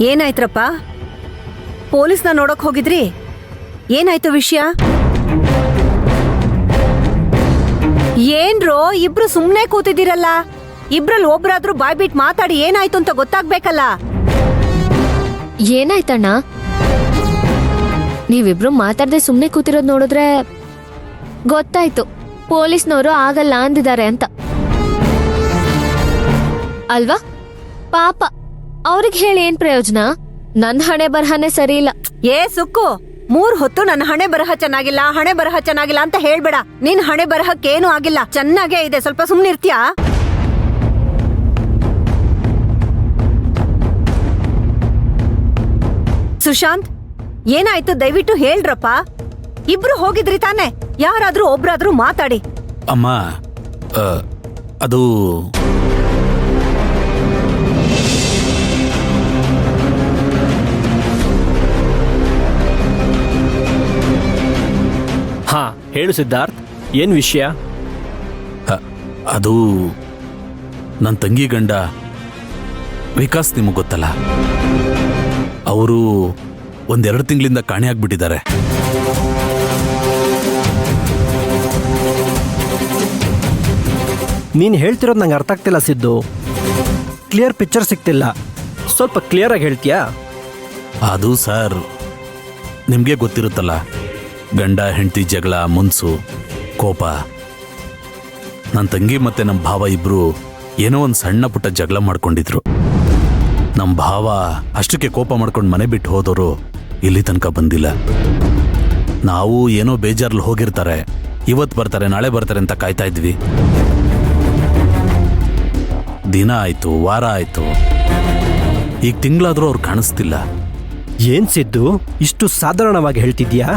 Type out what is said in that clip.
ಏನಾಯ್ತ್ರಪ್ಪ? ಪೊಲೀಸ್ನ ನೋಡಕ್ ಹೋಗಿದ್ರಿ? ಏನಾಯ್ತು ವಿಷಯ? ಏನ್ರೋ ಇಬ್ರು ಸುಮ್ನೆ ಕೂತಿದ್ದೀರಲ್ಲ? ಇಬ್ರಲ್ಲಿ ಒಬ್ರಾದ್ರೂ ಬಾಯ್ಬಿಟ್ ಮಾತಾಡಿ ಏನಾಯ್ತು ಅಂತ ಗೊತ್ತಾಗ್ಬೇಕಲ್ಲ. ಏನಾಯ್ತಣ್ಣ? ನೀವಿಬ್ರು ಮಾತಾಡದೆ ಸುಮ್ನೆ ಕೂತಿರೋದ್ ನೋಡಿದ್ರೆ ಗೊತ್ತಾಯ್ತು ಪೊಲೀಸ್ನವರು ಆಗಲ್ಲ ಅಂದಿದ್ದಾರೆ ಅಂತ ಅಲ್ವಾ? ಪಾಪ ಅವ್ರಿಗೆ ಹೇಳಿ ಏನ್ ಪ್ರಯೋಜನ? ನನ್ ಹಣೆ ಬರಹನೇ ಸರಿ ಇಲ್ಲ. ಏ ಸುಕ್ಕು, 3 ಹೊತ್ತು ನನ್ನ ಹಣೆ ಬರಹ ಚೆನ್ನಾಗಿಲ್ಲ, ಹಣೆ ಬರಹ ಚೆನ್ನಾಗಿಲ್ಲ ಅಂತ ಹೇಳ್ಬೇಡ. ನಿನ್ ಹಣೆ ಬರಹಕ್ಕೇನು ಆಗಿಲ್ಲ, ಚೆನ್ನಾಗೇ ಇದೆ. ಸ್ವಲ್ಪ ಸುಮ್ನಿರ್ತೀಯಾ? ಸುಶಾಂತ್, ಏನಾಯ್ತು ದಯವಿಟ್ಟು ಹೇಳ್ರಪ್ಪ. ಇಬ್ರು ಹೋಗಿದ್ರಿ ತಾನೆ? ಯಾರಾದ್ರೂ ಒಬ್ರಾದ್ರೂ ಮಾತಾಡಿ. ಅಮ್ಮ, ಅದು ಹಾ ಹೇಳು ಸಿದ್ಧಾರ್ಥ್, ಏನ್ ವಿಷಯ? ಅದು ನನ್ನ ತಂಗಿ ಗಂಡ ವಿಕಾಸ್, ನಿಮಗೆ ಗೊತ್ತಲ್ಲ, ಅವರು 1-2 ತಿಂಗಳಿಂದ ಕಾಣೆ ಆಗ್ಬಿಟ್ಟಿದ್ದಾರೆ. ನೀನ್ ಹೇಳ್ತಿರೋದು ನಂಗೆ ಅರ್ಥ ಆಗ್ತಿಲ್ಲ ಸಿದ್ದು. ಕ್ಲಿಯರ್ ಪಿಕ್ಚರ್ ಸಿಗ್ತಿಲ್ಲ, ಸ್ವಲ್ಪ ಕ್ಲಿಯರ್ ಆಗಿ ಹೇಳ್ತೀಯಾ? ಅದು ಸರ್, ನಿಮಗೆ ಗೊತ್ತಿರುತ್ತಲ್ಲ, ಗಂಡ ಹೆಂಡತಿ ಜಗಳ, ಮುನ್ಸು, ಕೋಪ. ನನ್ನ ತಂಗಿ ಮತ್ತೆ ನಮ್ಮ ಭಾವ ಇಬ್ರು ಏನೋ ಒಂದು ಸಣ್ಣ ಪುಟ್ಟ ಜಗಳ ಮಾಡ್ಕೊಂಡಿದ್ರು. ನಮ್ಮ ಭಾವ ಅಷ್ಟಕ್ಕೆ ಕೋಪ ಮಾಡ್ಕೊಂಡು ಮನೆ ಬಿಟ್ಟು ಹೋದವರು ಇಲ್ಲಿ ತನಕ ಬಂದಿಲ್ಲ. ನಾವು ಏನೋ ಬೇಜಾರಲ್ಲಿ ಹೋಗಿರ್ತಾರೆ, ಇವತ್ತು ಬರ್ತಾರೆ ನಾಳೆ ಬರ್ತಾರೆ ಅಂತ ಕಾಯ್ತಾ ಇದ್ವಿ. ದಿನ ಆಯ್ತು, ವಾರ ಆಯ್ತು, ಈಗ ತಿಂಗಳಾದ್ರೂ ಅವ್ರು ಕಾಣಿಸ್ತಿಲ್ಲ. ಏನ್ ಸಿದ್ದು, ಇಷ್ಟು ಸಾಧಾರಣವಾಗಿ ಹೇಳ್ತಿದ್ಯಾ?